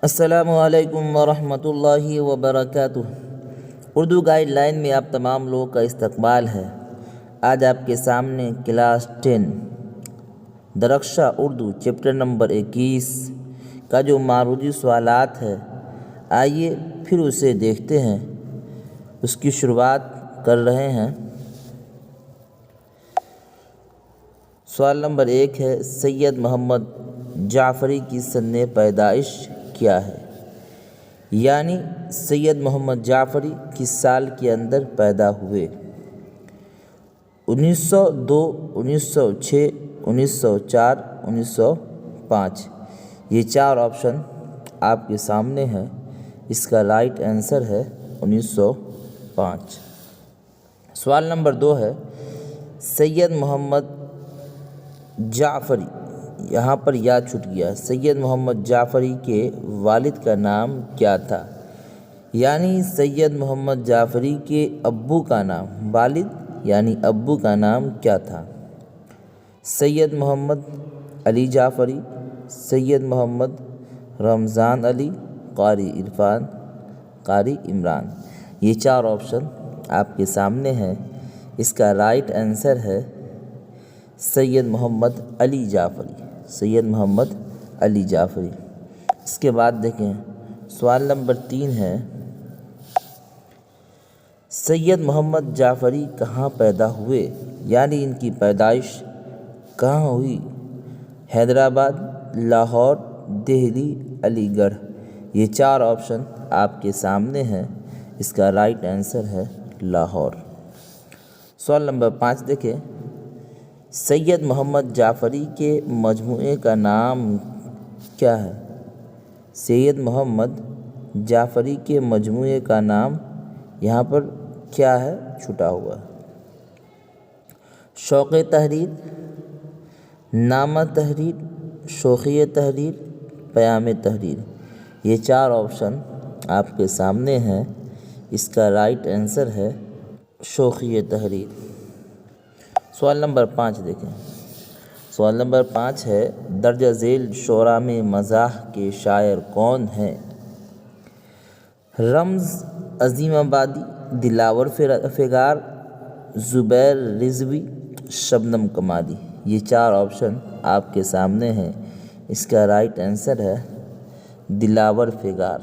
السلام علیکم ورحمۃ اللہ وبرکاتہ۔ اردو گائیڈ لائن میں آپ تمام لوگوں کا استقبال ہے۔ آج آپ کے سامنے کلاس 10 درخشہ اردو چیپٹر نمبر 21 کا جو معروضی سوالات ہے، آئیے پھر اسے دیکھتے ہیں۔ اس کی شروعات کر رہے ہیں۔ سوال نمبر 1 ہے، سید محمد جعفری کی سن پیدائش کیا ہے؟ یعنی سید محمد جعفری کس سال کے اندر پیدا ہوئے؟ 1902، 1906، 1904، 1905۔ یہ چار آپشن آپ کے سامنے ہیں۔ اس کا رائٹ آنسر ہے 1905۔ سوال نمبر 2 ہے، سید محمد جعفری، یہاں پر یا چھٹ گیا، سید محمد جعفری کے والد کا نام کیا تھا؟ یعنی سید محمد جعفری کے ابو کا نام، والد یعنی ابو کا نام کیا تھا؟ سید محمد علی جعفری، سید محمد رمضان علی، قاری عرفان، قاری عمران۔ یہ چار آپشن آپ کے سامنے ہیں۔ اس کا رائٹ آنسر ہے سید محمد علی جعفری، سید محمد علی جعفری۔ اس کے بعد دیکھیں، سوال نمبر 3 ہے، سید محمد جعفری کہاں پیدا ہوئے؟ یعنی ان کی پیدائش کہاں ہوئی؟ حیدرآباد، لاہور، دہلی، علی گڑھ۔ یہ چار آپشن آپ کے سامنے ہیں۔ اس کا رائٹ آنسر ہے لاہور۔ سوال نمبر 5 دیکھیں، سید محمد جعفری کے مجموعے کا نام کیا ہے؟ سید محمد جعفری کے مجموعے کا نام یہاں پر کیا ہے؟ چھٹا ہوا۔ شوق تحریر، نامہ تحریر، شوخی تحریر، پیام تحریر۔ یہ چار آپشن آپ کے سامنے ہیں۔ اس کا رائٹ آنسر ہے شوخی تحریر۔ سوال نمبر 5 دیکھیں۔ سوال نمبر 5 ہے، درجہ ذیل شعراء میں مزاح کے شاعر کون ہیں؟ رمز عظیم آبادی، دلاور فگار، زبیر رضوی، شبنم کمالی۔ یہ چار آپشن آپ کے سامنے ہیں۔ اس کا رائٹ آنسر ہے دلاور فگار۔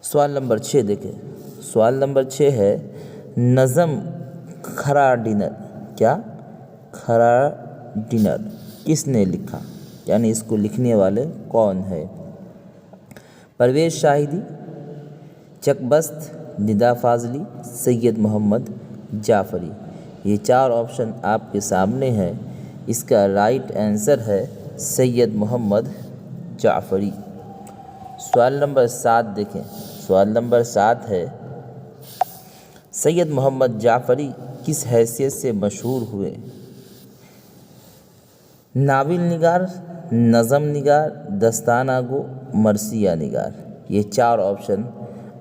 سوال نمبر 6 دیکھیں۔ سوال نمبر 6 ہے، نظم کھرا ڈنر، کیا کھرا ڈنر کس نے لکھا؟ یعنی اس کو لکھنے والے کون ہے؟ پرویز شاہدی، چکبست، ندا فاضلی، سید محمد جعفری۔ یہ چار آپشن آپ کے سامنے ہیں۔ اس کا رائٹ آنسر ہے سید محمد جعفری۔ سوال نمبر 7 دیکھیں۔ سوال نمبر 7 ہے، سید محمد جعفری کس حیثیت سے مشہور ہوئے؟ ناول نگار، نظم نگار، دستانہ گو، مرثیہ نگار۔ یہ چار آپشن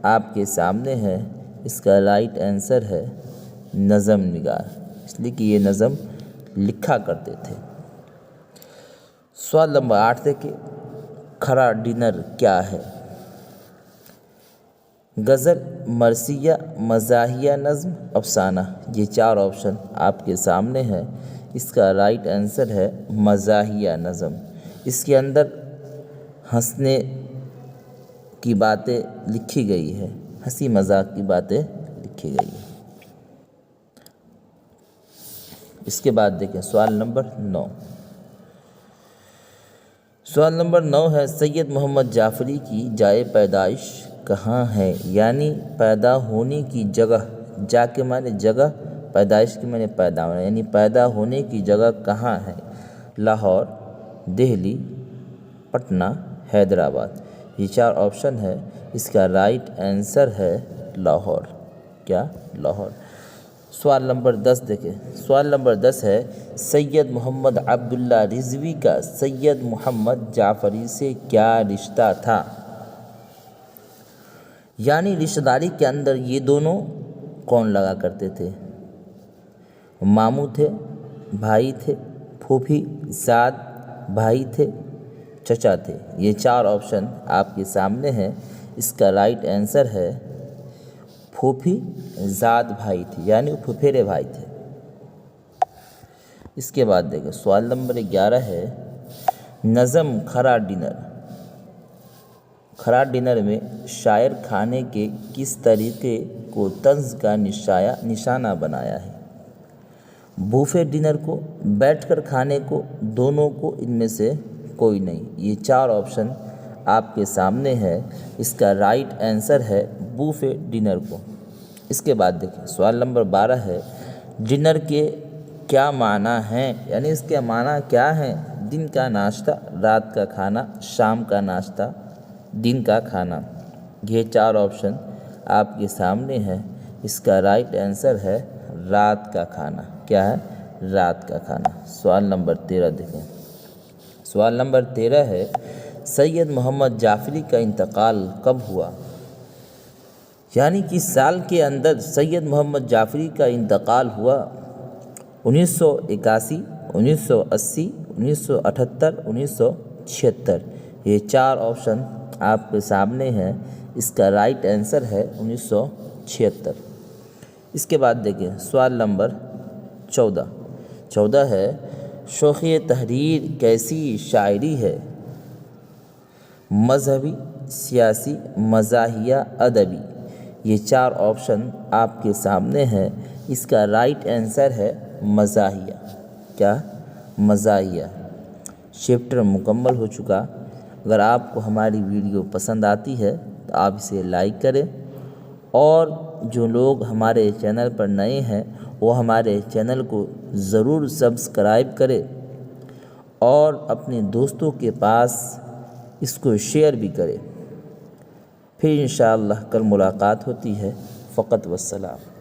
آپ کے سامنے ہیں۔ اس کا رائٹ آنسر ہے نظم نگار، اس لیے کہ یہ نظم لکھا کرتے تھے۔ سوال نمبر 8 دیکھیں، کھرا ڈنر کیا ہے؟ غزل، مرثیہ، مزاحیہ نظم، افسانہ۔ یہ چار آپشن آپ کے سامنے ہیں۔ اس کا رائٹ آنسر ہے مزاحیہ نظم۔ اس کے اندر ہنسنے کی باتیں لکھی گئی ہے، ہنسی مذاق کی باتیں لکھی گئی ہیں۔ اس کے بعد دیکھیں سوال نمبر 9۔ سوال نمبر 9 ہے، سید محمد جعفری کی جائے پیدائش کہاں ہے؟ یعنی پیدا ہونے کی جگہ، جا کے معنی جگہ، پیدائش کے معنی پیدا ہونا، یعنی پیدا ہونے کی جگہ کہاں ہے؟ لاہور، دہلی، پٹنہ، حیدرآباد۔ یہ چار آپشن ہے۔ اس کا رائٹ آنسر ہے لاہور، کیا لاہور۔ سوال نمبر 10 دیکھیں۔ سوال نمبر 10 ہے، سید محمد عبداللہ رضوی کا سید محمد جعفری سے کیا رشتہ تھا؟ یعنی رشتہ داری کے اندر یہ دونوں کون لگا کرتے تھے؟ ماموں تھے، بھائی تھے، پھوپھی، زاد بھائی تھے، چچا تھے۔ یہ 4 آپشن آپ کے سامنے ہیں۔ اس کا رائٹ آنسر ہے پھوپھی زاد بھائی تھے، یعنی وہ پھپھیرے بھائی تھے۔ اس کے بعد دیکھیں سوال نمبر 11 ہے نظم کھرا ڈنر۔ کھرا ڈنر میں شاعر کھانے کے کس طریقے کو طنز کا نشانہ بنایا ہے؟ بوفے ڈنر کو، بیٹھ کر کھانے کو، دونوں کو، ان میں سے کوئی نہیں۔ یہ 4 آپشن آپ کے سامنے ہے۔ اس کا رائٹ آنسر ہے بوفے ڈنر کو۔ اس کے بعد دیکھیں سوال نمبر 12 ہے ڈنر کے کیا معنی ہیں، یعنی اس کے معنی کیا ہیں؟ دن کا ناشتہ، رات کا کھانا، شام کا ناشتہ، دن کا کھانا۔ یہ 4 آپشن آپ کے سامنے ہے۔ اس کا رائٹ آنسر ہے رات کا کھانا۔ کیا ہے؟ رات کا کھانا۔ سوال نمبر 13 دیکھیں۔ سوال نمبر 13 ہے سید محمد جعفری کا انتقال کب ہوا؟ یعنی کس سال کے اندر سید محمد جعفری کا انتقال ہوا؟ 1981، 1980، 1978، 1976۔ یہ 4 آپشن آپ کے سامنے ہیں۔ اس کا رائٹ آنسر ہے 1976۔ اس کے بعد دیکھیں سوال نمبر 14 ہے شوخ تحریر کیسی شاعری ہے؟ مذہبی، سیاسی، مزاحیہ، ادبی۔ یہ 4 آپشن آپ کے سامنے ہیں۔ اس کا رائٹ آنسر ہے مزاحیہ۔ کیا؟ مزاحیہ۔ چیپٹر مکمل ہو چکا۔ اگر آپ کو ہماری ویڈیو پسند آتی ہے تو آپ اسے لائک کریں، اور جو لوگ ہمارے چینل پر نئے ہیں وہ ہمارے چینل کو ضرور سبسکرائب کریں، اور اپنے دوستوں کے پاس اس کو شیئر بھی کریں۔ پھر انشاءاللہ کل ملاقات ہوتی ہے۔ فقط والسلام۔